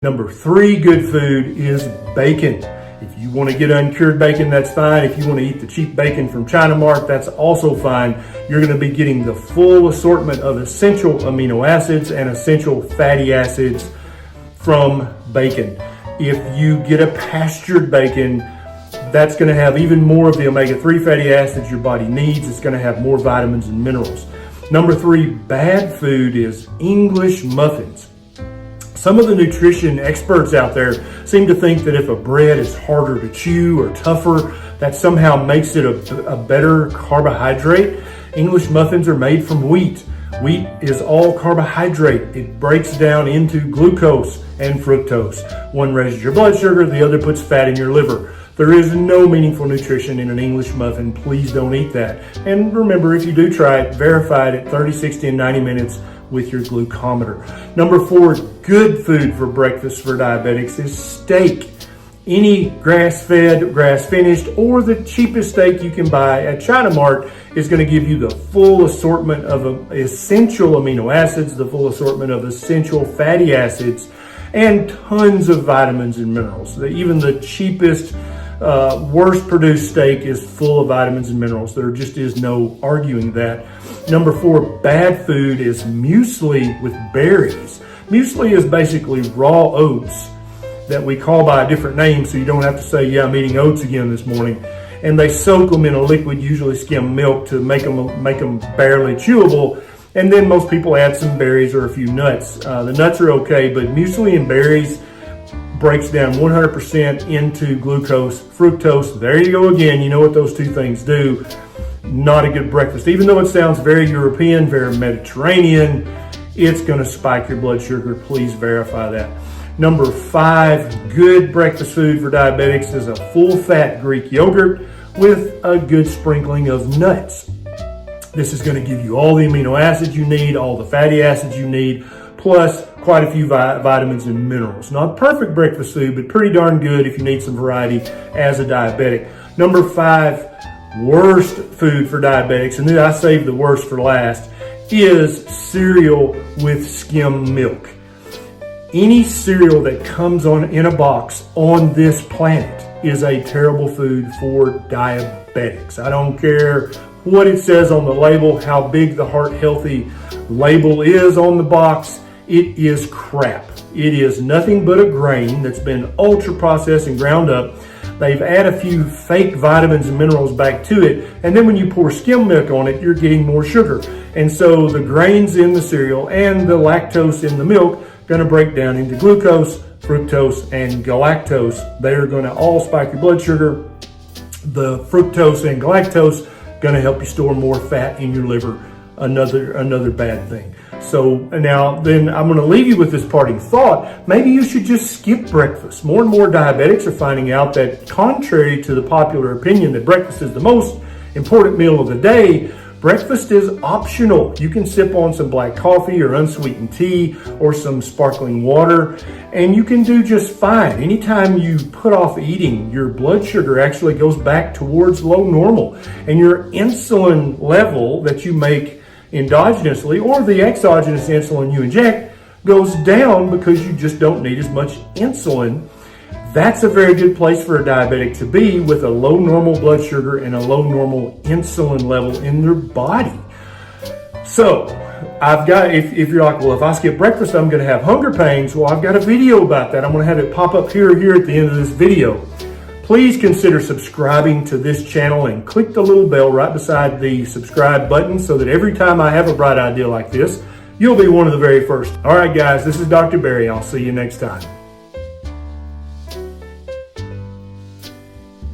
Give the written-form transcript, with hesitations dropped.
Number 3 good food is bacon. If you want to get uncured bacon, that's fine. If you want to eat the cheap bacon from China Mart, that's also fine. You're going to be getting the full assortment of essential amino acids and essential fatty acids from bacon. If you get a pastured bacon, that's going to have even more of the omega-3 fatty acids your body needs. It's going to have more vitamins and minerals. Number 3 bad food is English muffins. Some of the nutrition experts out there seem to think that if a bread is harder to chew or tougher, that somehow makes it a better carbohydrate. English muffins are made from wheat. Wheat is all carbohydrate. It breaks down into glucose and fructose. One raises your blood sugar, the other puts fat in your liver. There is no meaningful nutrition in an English muffin. Please don't eat that. And remember, if you do try it, verify it at 30, 60, and 90 minutes with your glucometer. Number 4, good food for breakfast for diabetics is steak. Any grass-fed, grass-finished, or the cheapest steak you can buy at China Mart is going to give you the full assortment of essential amino acids, the full assortment of essential fatty acids, and tons of vitamins and minerals. Even the cheapest, worst produced steak is full of vitamins and minerals. There just is no arguing that. Number 4, bad food is muesli with berries. Muesli is basically raw oats that we call by a different name, so you don't have to say, yeah, I'm eating oats again this morning. And they soak them in a liquid, usually skim milk, to make them barely chewable. And then most people add some berries or a few nuts. The nuts are okay, but muesli and berries breaks down 100% into glucose, fructose. There you go again. You know what those two things do. Not a good breakfast. Even though it sounds very European, very Mediterranean, it's going to spike your blood sugar. Please verify that. Number 5, good breakfast food for diabetics is a full-fat Greek yogurt with a good sprinkling of nuts. This is going to give you all the amino acids you need, all the fatty acids you need, plus quite a few vitamins and minerals. Not perfect breakfast food, but pretty darn good if you need some variety as a diabetic. Number 5, worst food for diabetics, and then I saved the worst for last, is cereal with skim milk. Any cereal that comes in a box on this planet is a terrible food for diabetics. I don't care what it says on the label, how big the heart healthy label is on the box. It is crap. It is nothing but a grain that's been ultra processed and ground up. They've added a few fake vitamins and minerals back to it, and then when you pour skim milk on it, you're getting more sugar. And so the grains in the cereal and the lactose in the milk going to break down into glucose, fructose, and galactose. They're going to all spike your blood sugar. The fructose and galactose going to help you store more fat in your liver. Another bad thing. So now then I'm going to leave you with this parting thought. Maybe you should just skip breakfast. More and more diabetics are finding out that, contrary to the popular opinion that breakfast is the most important meal of the day, breakfast is optional. You can sip on some black coffee or unsweetened tea or some sparkling water, and you can do just fine. Anytime you put off eating, your blood sugar actually goes back towards low normal, and your insulin level that you make endogenously or the exogenous insulin you inject goes down because you just don't need as much insulin. That's a very good place for a diabetic to be, with a low normal blood sugar and a low normal insulin level in their body. So I've got, if you're like, well, if I skip breakfast, I'm going to have hunger pains. Well, I've got a video about that. I'm going to have it pop up here at the end of this video. Please consider subscribing to this channel and click the little bell right beside the subscribe button so that every time I have a bright idea like this, you'll be one of the very first. All right, guys, this is Dr. Barry. I'll see you next time.